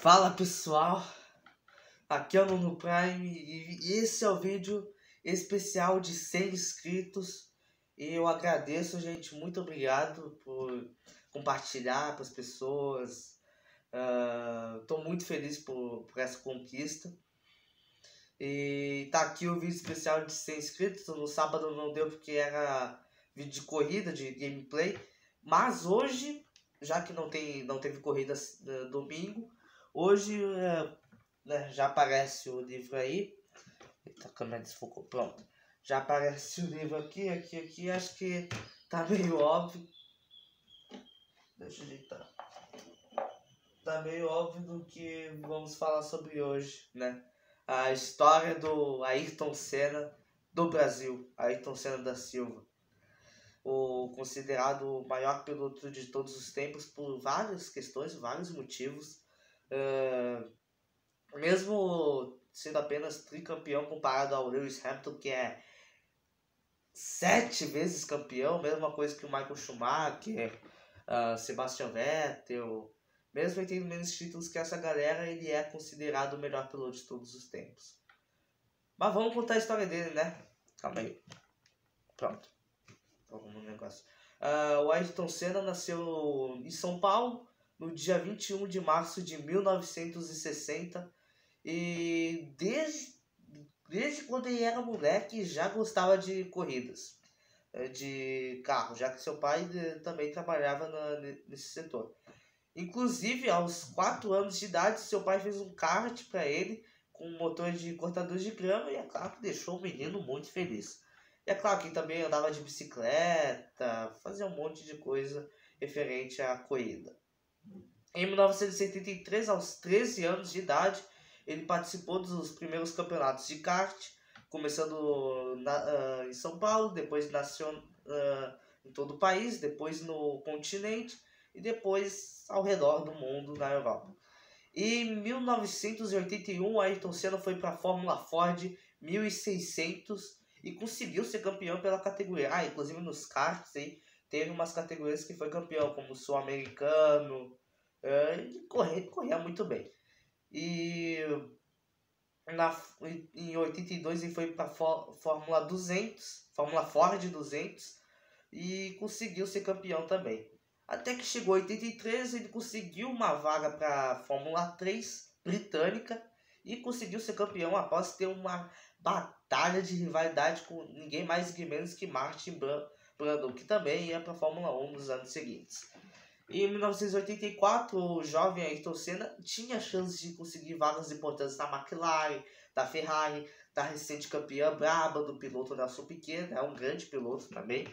Fala pessoal, aqui é o Nuno Prime e esse é o vídeo especial de 100 inscritos. E eu agradeço, gente, muito obrigado por compartilhar para as pessoas. Tô muito feliz por essa conquista. E tá aqui o vídeo especial de 100 inscritos. No sábado não deu porque era vídeo de corrida, de gameplay. Mas hoje, já que não teve corrida domingo, hoje já aparece o livro aí. Eita, a câmera desfocou. Pronto. Já aparece o livro aqui. Acho que tá meio óbvio. Deixa eu ajeitar. Tá meio óbvio do que vamos falar sobre hoje, né? A história do Ayrton Senna do Brasil. Ayrton Senna da Silva. O considerado o maior piloto de todos os tempos por várias questões, vários motivos. Mesmo sendo apenas tricampeão comparado ao Lewis Hamilton, que é 7 vezes campeão, mesma coisa que o Michael Schumacher, Sebastian Vettel, mesmo ele tendo menos títulos que essa galera, ele é considerado o melhor piloto de todos os tempos. Mas vamos contar a história dele, né? Calma aí. Pronto. Algum negócio. O Ayrton Senna nasceu em São Paulo no dia 21 de março de 1960 e desde quando ele era moleque já gostava de corridas, de carro, já que seu pai também trabalhava nesse setor. Inclusive, aos 4 anos de idade, seu pai fez um kart para ele com um motor de cortador de grama e é claro que deixou o menino muito feliz. E é claro que ele também andava de bicicleta, fazia um monte de coisa referente à corrida. Em 1973, aos 13 anos de idade, ele participou dos primeiros campeonatos de kart, começando em São Paulo, depois em todo o país, depois no continente e depois ao redor do mundo na Europa. Em 1981, Ayrton Senna foi para a Fórmula Ford 1600 e conseguiu ser campeão pela categoria. Inclusive nos karts aí, teve umas categorias que foi campeão, como o sul-americano, e corria muito bem. E em 82 ele foi para a Fórmula 200, Fórmula Ford 200 e conseguiu ser campeão também. Até que chegou em 83, ele conseguiu uma vaga para a Fórmula 3 britânica e conseguiu ser campeão após ter uma batalha de rivalidade com ninguém mais ninguém menos que Martin Brundle, que também ia para a Fórmula 1 nos anos seguintes. Em 1984, o jovem Ayrton Senna tinha chance de conseguir vagas importantes na McLaren, da Ferrari, da recente campeã braba do piloto Nelson Piquet, é um grande piloto também,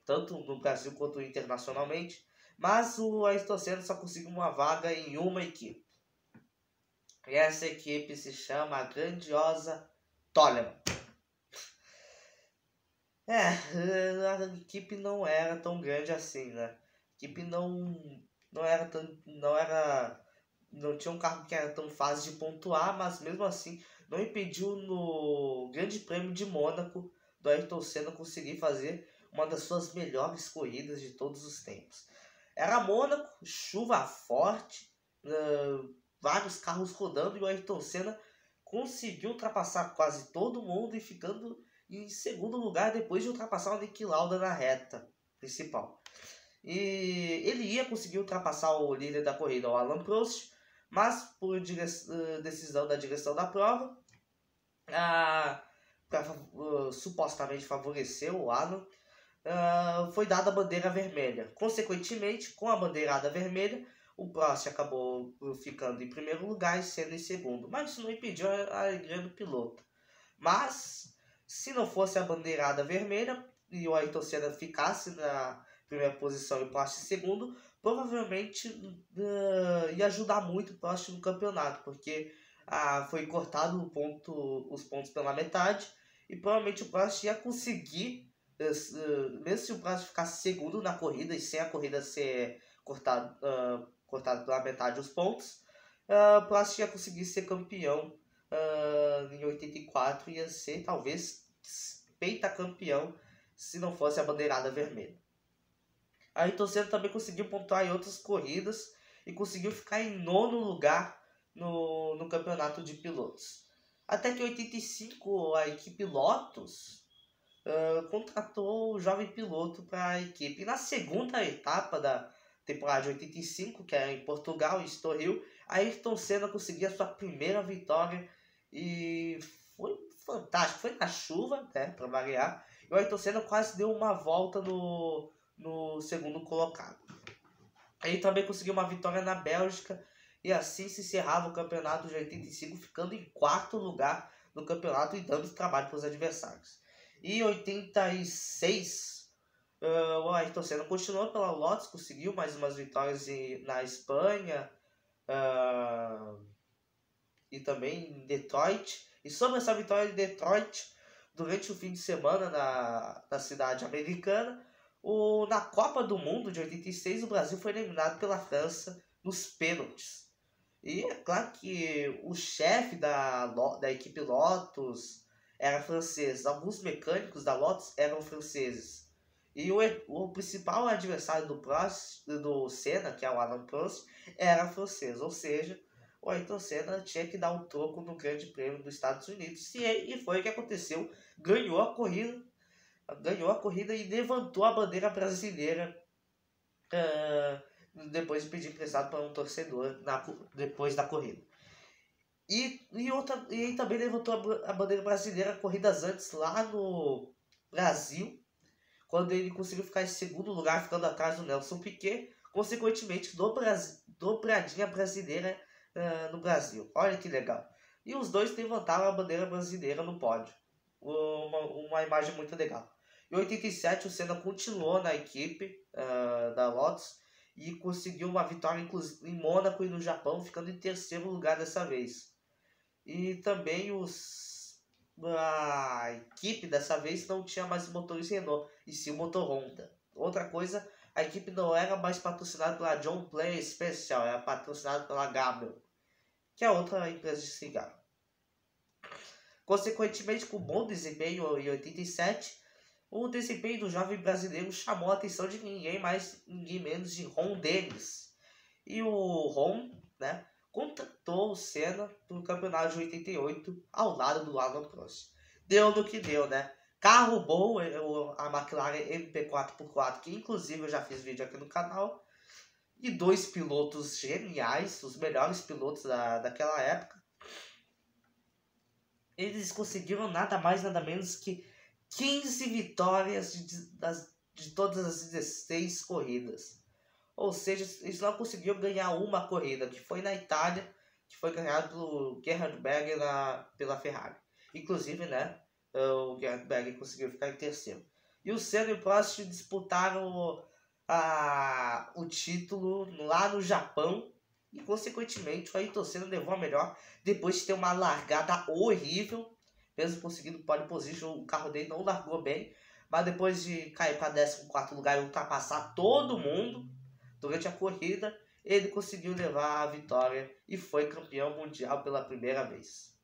tanto no Brasil quanto internacionalmente, mas o Ayrton Senna só conseguiu uma vaga em uma equipe. E essa equipe se chama a grandiosa Toleman. A equipe não era tão grande assim, né? A equipe não tinha um carro que era tão fácil de pontuar, mas mesmo assim não impediu no Grande Prêmio de Mônaco do Ayrton Senna conseguir fazer uma das suas melhores corridas de todos os tempos. Era Mônaco, chuva forte, vários carros rodando e o Ayrton Senna conseguiu ultrapassar quase todo mundo e ficando em segundo lugar depois de ultrapassar o Niki Lauda na reta principal. E ele ia conseguir ultrapassar o líder da corrida, o Alain Prost, mas por decisão da direção da prova, para supostamente favorecer o Alain, foi dada a bandeira vermelha. Consequentemente, com a bandeirada vermelha, o Prost acabou ficando em primeiro lugar e sendo em segundo. Mas isso não impediu a alegria do piloto. Mas, se não fosse a bandeirada vermelha e o Ayrton Senna ficasse na primeira posição e o Prost em segundo, provavelmente ia ajudar muito o Prost no campeonato, porque foi cortado os pontos pela metade e provavelmente o Prost ia conseguir, mesmo se o Prost ficasse segundo na corrida e sem a corrida ser cortada pela metade os pontos, o Prost ia conseguir ser campeão em 84, ia ser talvez pentacampeão se não fosse a bandeirada vermelha. Ayrton Senna também conseguiu pontuar em outras corridas e conseguiu ficar em 9º lugar no campeonato de pilotos. Até que em 85 a equipe Lotus contratou o jovem piloto para a equipe. E na segunda etapa da temporada de 85, que era em Portugal, em Estoril, Ayrton Senna conseguiu a sua primeira vitória e foi fantástico. Foi na chuva, né, para variar. E o Ayrton Senna quase deu uma volta no segundo colocado. Ele também conseguiu uma vitória na Bélgica e assim se encerrava o campeonato de 85, ficando em quarto lugar no campeonato e dando trabalho para os adversários. E em 86, o Ayrton Senna continuou pela Lotus, conseguiu mais umas vitórias na Espanha e também em Detroit. E sobre essa vitória em Detroit, durante o fim de semana na cidade americana, na Copa do Mundo de 86, o Brasil foi eliminado pela França nos pênaltis. E é claro que o chefe da equipe Lotus era francês, alguns mecânicos da Lotus eram franceses. E o principal adversário do Senna, que é o Alain Prost, era francês, ou seja, o Ayrton Senna tinha que dar um troco no Grande Prêmio dos Estados Unidos. E foi o que aconteceu, ganhou a corrida e levantou a bandeira brasileira depois de pedir emprestado para um torcedor depois da corrida. E também levantou a bandeira brasileira corridas antes lá no Brasil, quando ele conseguiu ficar em segundo lugar, ficando atrás do Nelson Piquet, consequentemente dobradinha brasileira no Brasil. Olha que legal. E os dois levantaram a bandeira brasileira no pódio. Uma imagem muito legal. Em 87, o Senna continuou na equipe da Lotus e conseguiu uma vitória em Mônaco e no Japão, ficando em terceiro lugar dessa vez. E também a equipe dessa vez não tinha mais motores Renault, e sim o motor Honda. Outra coisa, a equipe não era mais patrocinada pela John Player Special, era patrocinada pela Gabel, que é outra empresa de cigarro. Consequentemente, com bom desempenho em 87, o desempenho do jovem brasileiro chamou a atenção de ninguém menos de Ron Dennis. E o Ron, né, contratou o Senna para o campeonato de 88 ao lado do Alain Prost. Deu no que deu, né? Carro bom, a McLaren MP4x4, que inclusive eu já fiz vídeo aqui no canal. E dois pilotos geniais, os melhores pilotos daquela época. Eles conseguiram nada mais, nada menos que 15 vitórias de todas as 16 corridas. Ou seja, eles não conseguiram ganhar uma corrida, que foi na Itália, que foi ganhado pelo Gerhard Berger pela Ferrari. Inclusive, né, o Gerhard Berger conseguiu ficar em terceiro. E o Senna e o Prost disputaram o título lá no Japão. E, consequentemente, o Ayrton Senna levou a melhor depois de ter uma largada horrível. Mesmo conseguindo pole position, o carro dele não largou bem. Mas depois de cair para 14º lugar e ultrapassar todo mundo durante a corrida, ele conseguiu levar a vitória e foi campeão mundial pela primeira vez.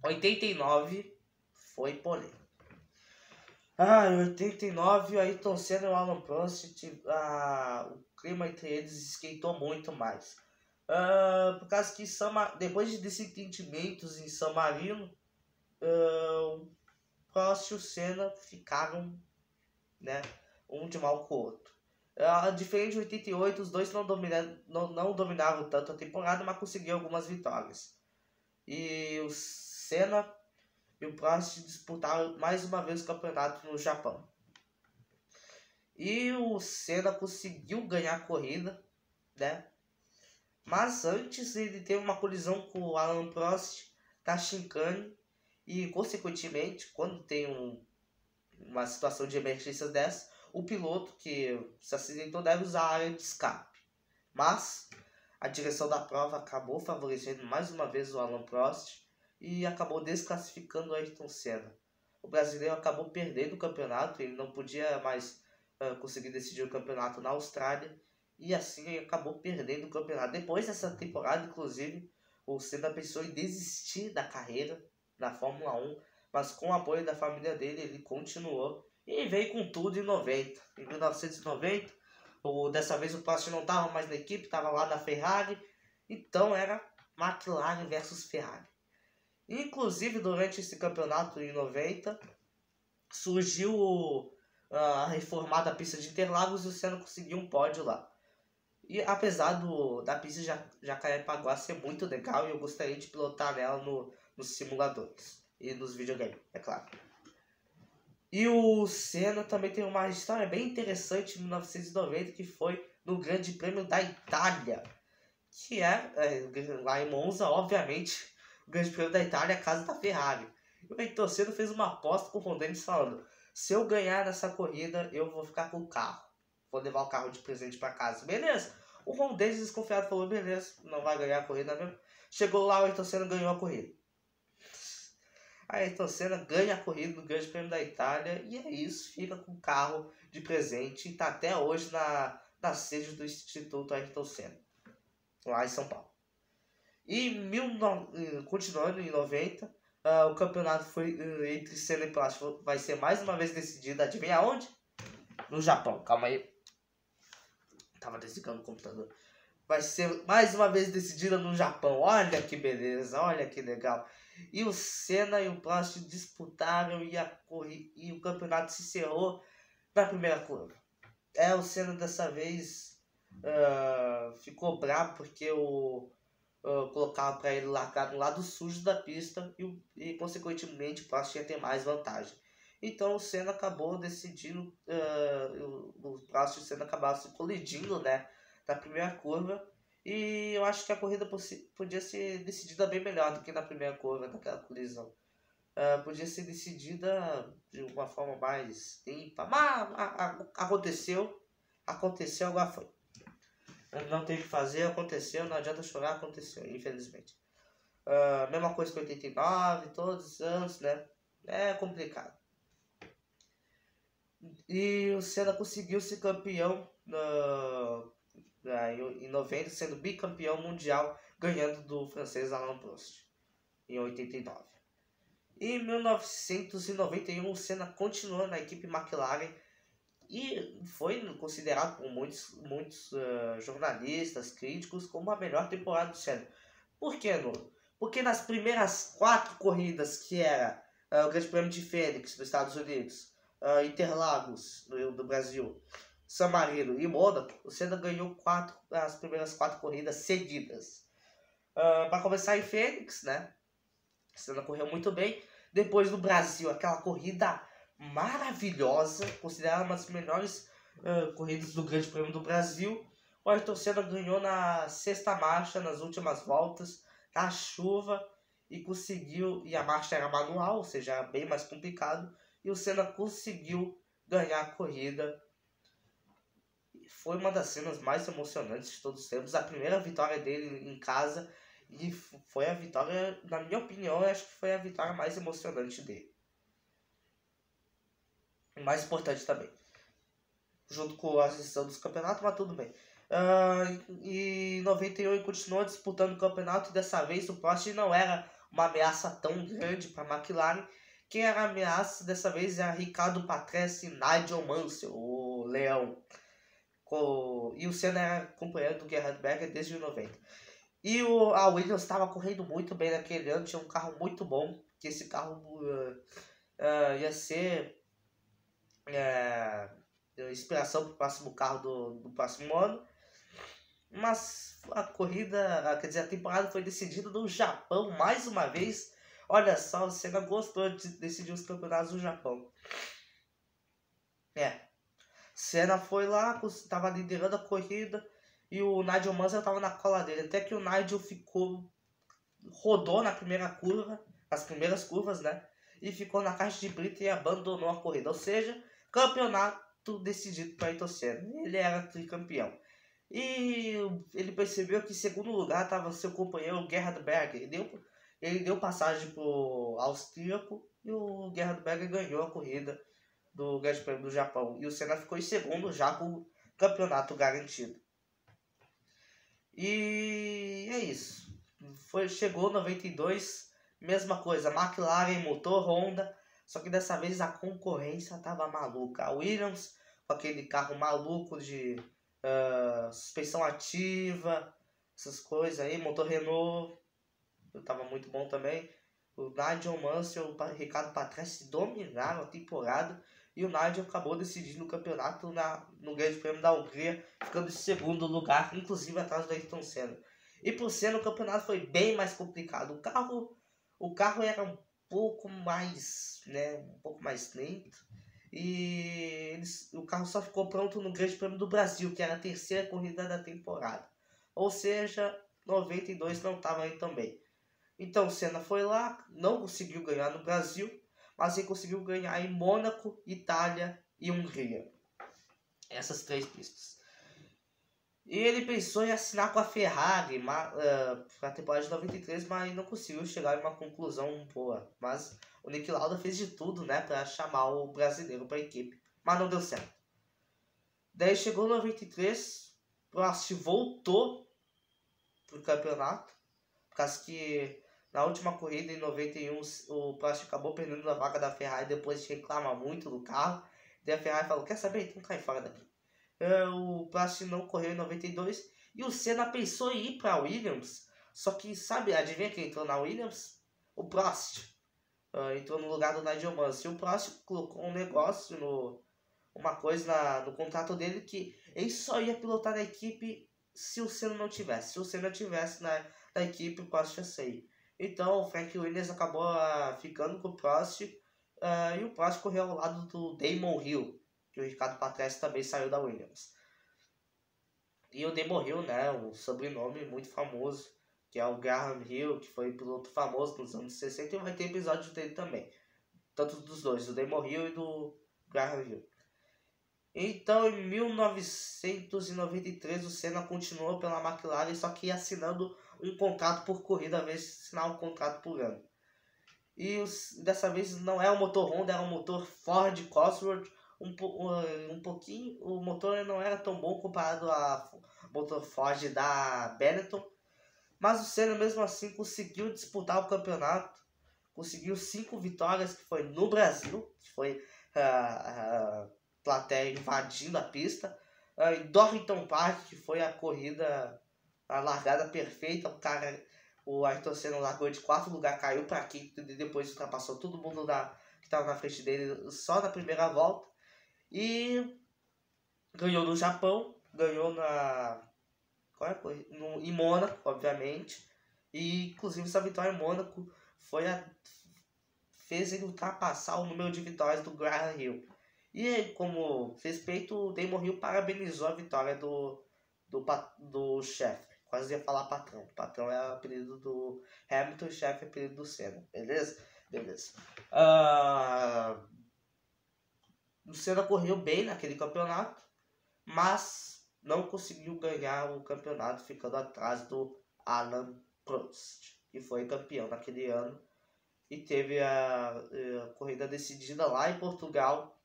89 foi polêmico. Em 89, o Ayrton Senna e o Alain Prost, o clima entre eles esquentou muito mais. Por causa que depois de desentendimentos em San Marino, o Prost e o Senna ficaram, né, um de mal com o outro. Diferente de 88, os dois não dominaram tanto a temporada, mas conseguiram algumas vitórias. E o Senna e o Prost disputaram mais uma vez o campeonato no Japão. E o Senna conseguiu ganhar a corrida, né? Mas antes ele teve uma colisão com o Alain Prost na chicane. E, consequentemente, quando tem uma situação de emergência dessa, o piloto que se acidentou deve usar a área de escape. Mas a direção da prova acabou favorecendo mais uma vez o Alain Prost e acabou desclassificando o Ayrton Senna. O brasileiro acabou perdendo o campeonato, ele não podia mais conseguir decidir o campeonato na Austrália e assim ele acabou perdendo o campeonato. Depois dessa temporada, inclusive, o Senna pensou em desistir da carreira na Fórmula 1, mas com o apoio da família dele, ele continuou e veio com tudo em 90. Em 1990, dessa vez o Prost não estava mais na equipe, estava lá na Ferrari Então era McLaren versus Ferrari. Inclusive, durante esse campeonato em 90, surgiu a reformada pista de Interlagos e o Senna conseguiu um pódio lá. E apesar da pista de Jacarepaguá ser muito legal, eu gostaria de pilotar nela nos simuladores e nos videogames, é claro. E o Senna também tem uma história bem interessante em 1990, que foi no Grande Prêmio da Itália, que lá em Monza, obviamente, o Grande Prêmio da Itália é a casa da Ferrari. E o Ayrton Senna fez uma aposta com o Ron Dennis falando: se eu ganhar nessa corrida, eu vou ficar com o carro. Vou levar o carro de presente para casa. Beleza. O Ron Dennis, desconfiado, falou: beleza, não vai ganhar a corrida mesmo. Chegou lá, o Ayrton Senna ganhou a corrida. A Ayrton Senna ganha a corrida do Grande Prêmio da Itália e é isso, fica com o carro de presente e está até hoje na sede do Instituto Ayrton Senna, lá em São Paulo. E continuando em 90, o campeonato foi entre Senna e Prost vai ser mais uma vez decidido, adivinha onde? No Japão, calma aí. Tava desligando o computador. Vai ser mais uma vez decidida no Japão. Olha que beleza, olha que legal. E o Senna e o Prost disputaram e o campeonato se encerrou na primeira curva. O Senna dessa vez ficou bravo porque colocava para ele largar no lado sujo da pista e consequentemente o Prost ia ter mais vantagem. Então o Senna acabou decidindo, o Prost e o Senna acabaram se colidindo, né, na primeira curva. E eu acho que a corrida podia ser decidida bem melhor do que na primeira curva, naquela colisão. Podia ser decidida de uma forma mais limpa. Mas aconteceu, agora foi. Não tem o que fazer, aconteceu, não adianta chorar, aconteceu, infelizmente. Mesma coisa que 89, todos os anos, né? É complicado. E o Senna conseguiu ser campeão em 90, sendo bicampeão mundial, ganhando do francês Alain Prost em 89. Em 1991, o Senna continuou na equipe McLaren e foi considerado por muitos jornalistas, críticos, como a melhor temporada do Senna. Por que, Nuno? Porque nas primeiras 4 corridas, que era o Grande Prêmio de Fênix, nos Estados Unidos, Interlagos, do Brasil, San Marino e Mônaco, o Senna ganhou as primeiras 4 corridas seguidas. Para começar em Fênix, né? O Senna correu muito bem. Depois no Brasil, aquela corrida maravilhosa, considerada uma das melhores corridas do Grande Prêmio do Brasil. O Ayrton Senna ganhou na 6ª marcha, nas últimas voltas, na chuva, e conseguiu, e a marcha era manual, ou seja, era bem mais complicado, e o Senna conseguiu ganhar a corrida. Foi uma das cenas mais emocionantes de todos os tempos, a primeira vitória dele em casa, e foi a vitória, na minha opinião, eu acho que foi a vitória mais emocionante dele. Mais importante também, junto com a decisão dos campeonatos, mas tudo bem. Em 91 ele continuou disputando o campeonato e dessa vez o Prost não era uma ameaça tão grande para a McLaren. Quem era a ameaça dessa vez era Riccardo Patrese e Nigel Mansell, o Leão. E o Senna era companheiro do Gerhard Berger desde 90. E a Williams estava correndo muito bem naquele ano, tinha um carro muito bom, que esse carro ia ser inspiração para o próximo carro do próximo ano. Mas a temporada foi decidida no Japão mais uma vez. Olha só, o Senna gostou de decidir os campeonatos no Japão. Senna foi lá, estava liderando a corrida e o Nigel Mansell estava na cola dele. Até que o Nigel rodou na primeira curva, nas primeiras curvas, né? E ficou na caixa de brita e abandonou a corrida. Ou seja, campeonato decidido para Ayrton Senna. Ele era tricampeão. E ele percebeu que em segundo lugar estava seu companheiro Gerhard Berger. Ele deu passagem para o austríaco e o Gerhard Berger ganhou a corrida do Grande Prêmio do Japão. E o Senna ficou em segundo já com o campeonato garantido. E é isso. Chegou 92, mesma coisa. McLaren, motor Honda. Só que dessa vez a concorrência estava maluca. A Williams com aquele carro maluco de suspensão ativa, essas coisas aí. Motor Renault tava muito bom também. O Nigel Mansell e o Ricardo Patrese dominaram a temporada. E o Nigel acabou decidindo o campeonato no Grande Prêmio da Hungria, ficando em segundo lugar, inclusive atrás do Ayrton Senna. E por Senna o campeonato foi bem mais complicado. O carro era um pouco mais lento. E o carro só ficou pronto no Grande Prêmio do Brasil, que era a terceira corrida da temporada. Ou seja, 92 não estava aí também. Então o Senna foi lá, não conseguiu ganhar no Brasil, mas ele conseguiu ganhar em Mônaco, Itália e Hungria. Essas 3 pistas. E ele pensou em assinar com a Ferrari para a temporada de 93, mas não conseguiu chegar em uma conclusão boa. Mas o Niki Lauda fez de tudo, né, para chamar o brasileiro para a equipe, mas não deu certo. Daí chegou 93, Prost voltou para o campeonato, por causa que na última corrida, em 91, o Prost acabou perdendo a vaga da Ferrari depois de reclamar muito do carro. Daí a Ferrari falou, quer saber? Então cai fora daqui. O Prost não correu em 92 e o Senna pensou em ir para a Williams. Só que, sabe, adivinha quem entrou na Williams? O Prost. Entrou no lugar do Nigel Mansell. E o Prost colocou um negócio, uma coisa no contrato dele, que ele só ia pilotar na equipe se o Senna não tivesse. Se o Senna tivesse na equipe, o Prost ia sair. Então o Frank Williams acabou ficando com o Prost, e o Prost correu ao lado do Damon Hill, que o Ricardo Patrese também saiu da Williams. E o Damon Hill, né, um sobrenome muito famoso, que é o Graham Hill, que foi piloto famoso nos anos 60, e vai ter episódio dele também. Tanto dos dois, do Damon Hill e do Graham Hill. Então, em 1993, o Senna continuou pela McLaren, só que assinando um contrato por corrida, ao invés de assinar um contrato por ano. E dessa vez não é um motor Honda, era um motor Ford Cosworth, um pouquinho, o motor não era tão bom comparado ao motor Ford da Benetton, mas o Senna mesmo assim conseguiu disputar o campeonato, conseguiu 5 vitórias, que foi no Brasil, que foi plateia invadindo a pista, em Dorrington Park, que foi a corrida, a largada perfeita, o Ayrton Senna largou de 4º lugar, caiu para quinto e depois ultrapassou todo mundo que estava na frente dele só na primeira volta, e ganhou no Japão, ganhou em Mônaco, obviamente, e inclusive essa vitória em Mônaco fez ele ultrapassar o número de vitórias do Graham Hill. E como respeito, o Damon Hill parabenizou a vitória do chefe. Quase ia falar patrão. Patrão é o apelido do Hamilton, o chefe é o apelido do Senna. Beleza? Beleza. O Senna correu bem naquele campeonato, mas não conseguiu ganhar o campeonato, ficando atrás do Alain Prost, que foi campeão naquele ano. E teve a corrida decidida lá em Portugal,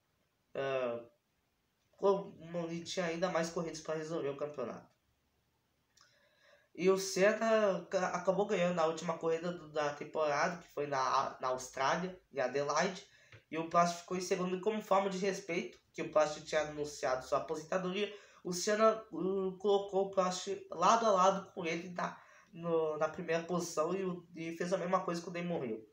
e tinha ainda mais corridas para resolver o campeonato. E o Senna acabou ganhando na última corrida da temporada, que foi na Austrália, em Adelaide. E o Prost ficou em segundo. E como forma de respeito, que o Prost tinha anunciado sua aposentadoria, o Senna colocou o Prost lado a lado com ele na primeira posição e fez a mesma coisa que o Damon Hill.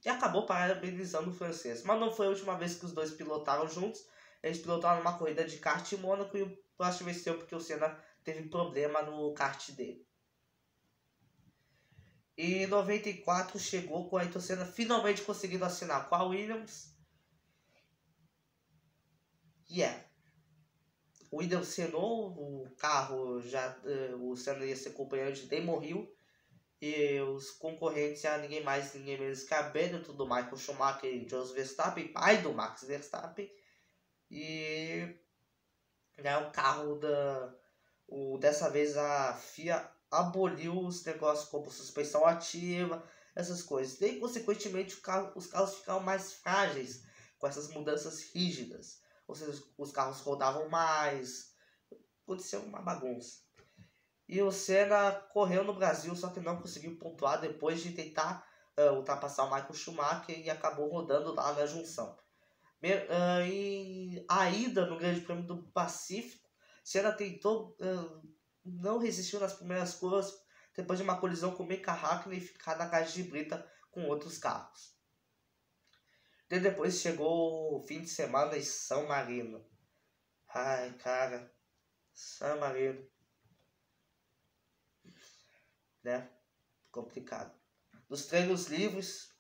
E acabou parabenizando o francês. Mas não foi a última vez que os dois pilotaram juntos. Eles pilotaram numa corrida de kart em Mônaco e o Prost venceu porque o Senna teve problema no kart dele. E em 94 chegou com a Ayrton Senna finalmente conseguindo assinar com a Williams. O Williams assinou, o carro o Senna ia ser companheiro de Damon Hill. E os concorrentes eram ninguém mais, ninguém menos que a Benetton, do Michael Schumacher e Jos Verstappen, pai do Max Verstappen. E o carro dessa vez a FIA aboliu os negócios como suspensão ativa, essas coisas. E consequentemente os carros ficaram mais frágeis com essas mudanças rígidas. Ou seja, os carros rodavam mais. Aconteceu uma bagunça. E o Senna correu no Brasil, só que não conseguiu pontuar depois de tentar ultrapassar o Michael Schumacher e acabou rodando lá na junção. E a ida no Grande Prêmio do Pacífico, Senna tentou não resistiu nas primeiras curvas depois de uma colisão com Mika Hakkinen e ficar na caixa de brita com outros carros. E depois chegou o fim de semana em San Marino. Ai, cara, San Marino, né? Complicado. Nos treinos livres,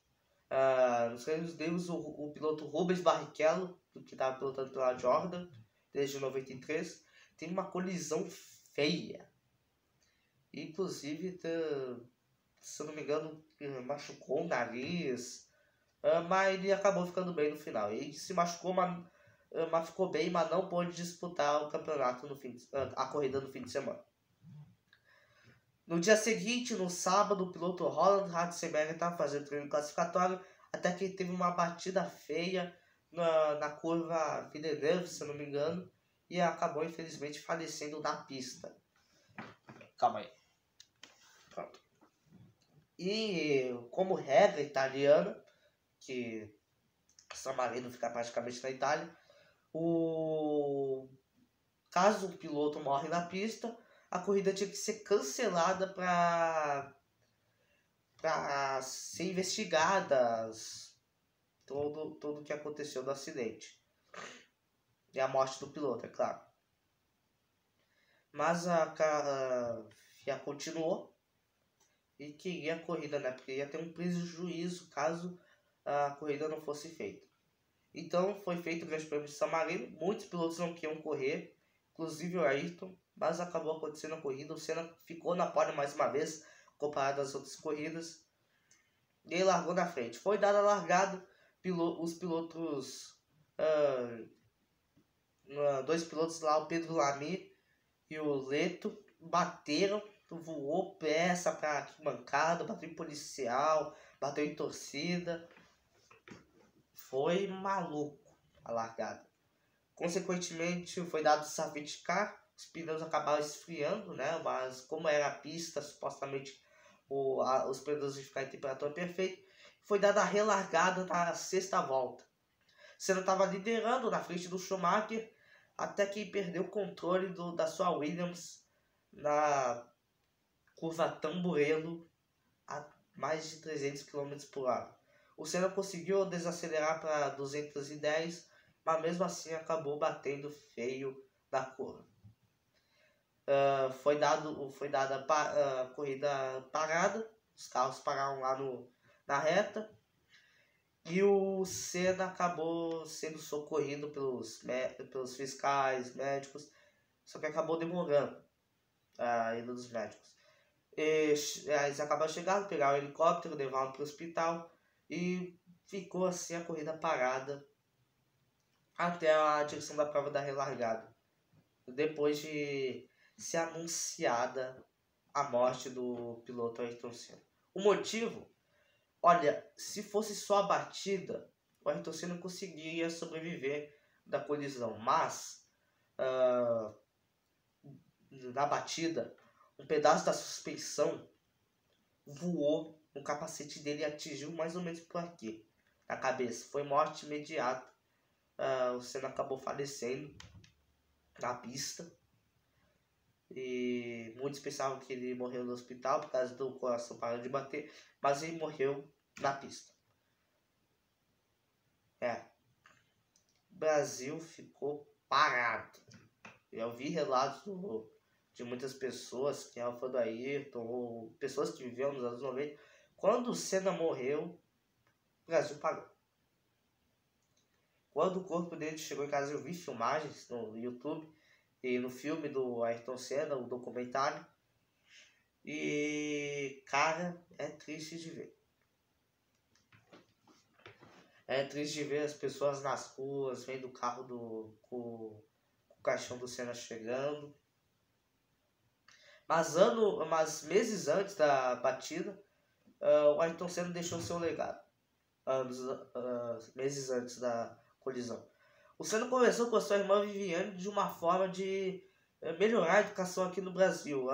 o piloto Rubens Barrichello, que estava pilotando pela Jordan desde 93, tem uma colisão feia. Inclusive, se eu não me engano, machucou o nariz, mas ele acabou ficando bem no final. Ele se machucou, mas ficou bem, mas não pôde disputar o campeonato a corrida no fim de semana. No dia seguinte, no sábado, o piloto Roland Ratzenberger estava fazendo treino classificatório até que ele teve uma batida feia na curva Villeneuve, se eu não me engano, e acabou infelizmente falecendo na pista. Calma aí. Pronto. E como regra italiana, que San Marino fica praticamente na Itália, caso o piloto morre na pista, a corrida tinha que ser cancelada para ser investigada tudo o que aconteceu no acidente. E a morte do piloto, é claro. Mas a FIA continuou e queria a corrida, né? Porque ia ter um prejuízo caso a corrida não fosse feita. Então foi feito o Grande Prêmio de San Marino. Muitos pilotos não queriam correr, inclusive o Ayrton, mas acabou acontecendo a corrida. O Senna ficou na pole mais uma vez, comparado às outras corridas, e ele largou na frente. Foi dada a largada, os pilotos, dois pilotos lá, o Pedro Lamy e o Leto, bateram, voou peça para arquibancada, bateu em policial, bateu em torcida. Foi maluco a largada. Consequentemente, foi dado safety car, os pneus acabaram esfriando, né? Mas como era a pista, supostamente os pneus iam ficar em temperatura perfeita, foi dada a relargada na sexta volta. Senna estava liderando na frente do Schumacher, até que perdeu o controle da sua Williams na curva Tamburello a mais de 300 km por hora. O Senna conseguiu desacelerar para 210, mas mesmo assim acabou batendo feio na curva. Foi dada a corrida parada, os carros pararam lá na reta, e o Senna acabou sendo socorrido pelos fiscais, médicos, só que acabou demorando a ida dos médicos. Eles acabaram chegando, pegaram o helicóptero, levaram para o hospital e ficou assim a corrida parada até a direção da prova da relargada, depois de ser anunciada a morte do piloto Ayrton Senna. O motivo? Olha, se fosse só a batida, o Ayrton Senna conseguiria sobreviver da colisão, mas na batida, um pedaço da suspensão voou no capacete dele e atingiu mais ou menos por aqui, na cabeça. Foi morte imediata. O Senna acabou falecendo na pista. E muitos pensavam que ele morreu no hospital por causa do coração parar de bater, mas ele morreu na pista. O Brasil ficou parado. Eu vi relatos de muitas pessoas que eram fã do Ayrton, ou pessoas que viveram nos anos 90. Quando o Senna morreu, o Brasil parou. Quando o corpo dele chegou em casa, eu vi filmagens no YouTube e no filme do Ayrton Senna, o documentário. E, cara, é triste de ver. É triste de ver as pessoas nas ruas, vendo o carro com o caixão do Senna chegando. Mas meses antes da batida, o Ayrton Senna deixou seu legado. Meses antes da colisão. O Senna conversou com a sua irmã Viviane de uma forma de melhorar a educação aqui no Brasil,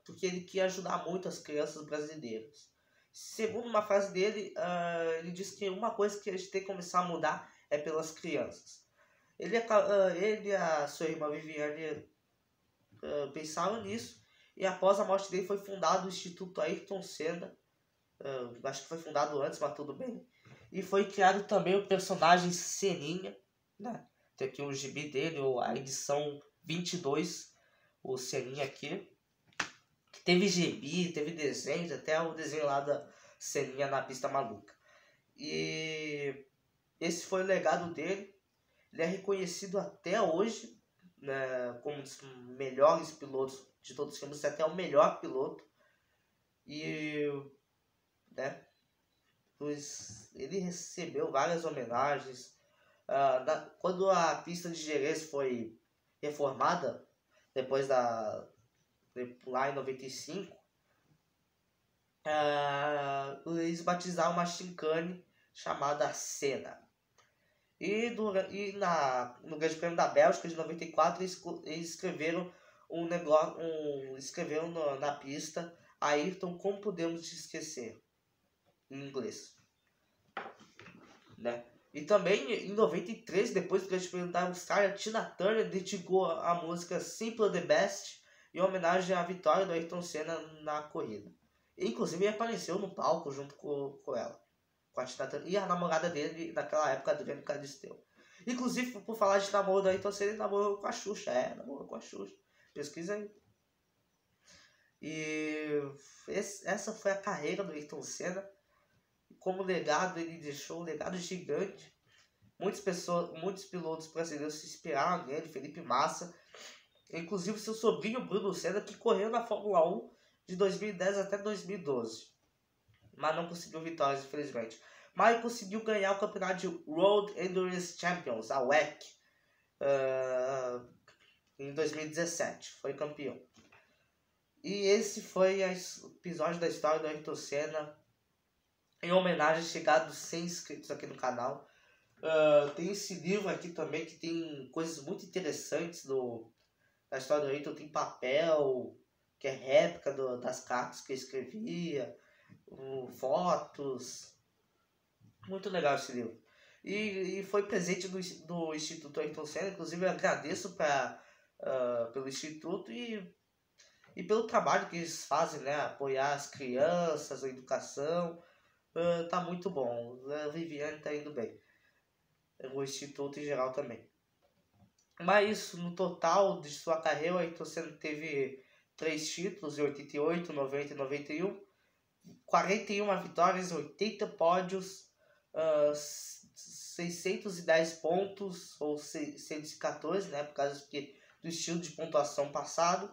porque ele queria ajudar muito as crianças brasileiras. Segundo uma frase dele, ele disse que uma coisa que a gente tem que começar a mudar é pelas crianças. Ele e a sua irmã Viviane pensaram nisso E após a morte dele foi fundado o Instituto Ayrton Senna. Acho que foi fundado antes, mas tudo bem. E foi criado também o personagem Seninha, né? Tem aqui o gibi dele, a edição 22, o Seninha aqui. Teve gibi, teve desenhos, até o desenho lá da Seninha na pista maluca. E esse foi o legado dele. Ele é reconhecido até hoje, né, como um dos melhores pilotos de todos os tempos, até o melhor piloto. E, né, ele recebeu várias homenagens. Quando a pista de Jerez foi reformada, depois lá em 95, eles batizaram uma chicane chamada Senna. E no Grande Prêmio da Bélgica de 94, eles escreveram escreveram na pista: Ayrton, como podemos te esquecer? Em inglês, né? E também em 93, depois do Grande Prêmio da Austrália, Tina Turner dedicou a música Simple the Best em homenagem à vitória do Ayrton Senna na corrida. E, inclusive, ele apareceu no palco junto com ela, com a Tina Turner e a namorada dele naquela época, Adriana Galisteu. Inclusive, por falar de namoro do Ayrton Senna, ele namorou com a Xuxa. Namorou com a Xuxa. Pesquisa aí. E essa foi a carreira do Ayrton Senna. Como legado, ele deixou um legado gigante. Muitos pilotos brasileiros se inspiraram nele, Felipe Massa. Inclusive seu sobrinho Bruno Senna, que correu na Fórmula 1 de 2010 até 2012. Mas não conseguiu vitórias, infelizmente. Mas ele conseguiu ganhar o campeonato de World Endurance Champions, a WEC, em 2017. Foi campeão. E esse foi o episódio da história do Ayrton Senna, em homenagem a chegar dos 100 inscritos aqui no canal. Tem esse livro aqui também, que tem coisas muito interessantes da história do Ayrton. Tem papel, que é réplica das cartas que ele escrevia, fotos. Muito legal esse livro. E foi presente do Instituto Ayrton Senna. Inclusive eu agradeço pelo Instituto e pelo trabalho que eles fazem, né? Apoiar as crianças, a educação. Tá muito bom. A Viviane tá indo bem. O Instituto em geral também. Mas no total de sua carreira, o Ayrton Senna teve 3 títulos em 88, 90 e 91. 41 vitórias, 80 pódios, 610 pontos, ou 614, né, por causa do estilo de pontuação passado,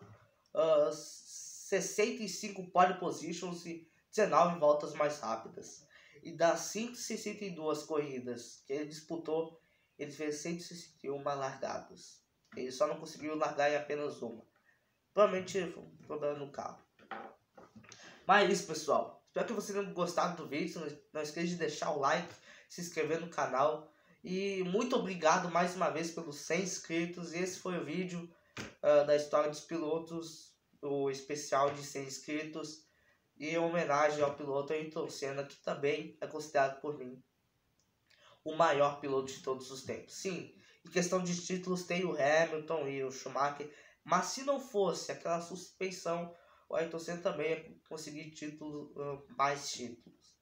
65 pole positions e 19 voltas mais rápidas. E das 162 corridas que ele disputou, ele fez 161 largadas. Ele só não conseguiu largar em apenas uma. Provavelmente foi um problema no carro. Mas é isso, pessoal. Espero que vocês tenham gostado do vídeo. Não esqueça de deixar o like, se inscrever no canal. E muito obrigado mais uma vez pelos 100 inscritos. Esse foi o vídeo da história dos pilotos, o especial de 100 inscritos. E em homenagem ao piloto Ayrton Senna, que também é considerado por mim o maior piloto de todos os tempos. Sim, em questão de títulos tem o Hamilton e o Schumacher. Mas se não fosse aquela suspensão, o Ayrton Senna também ia conseguir mais títulos.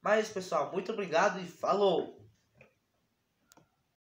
Mas, pessoal, muito obrigado e falou!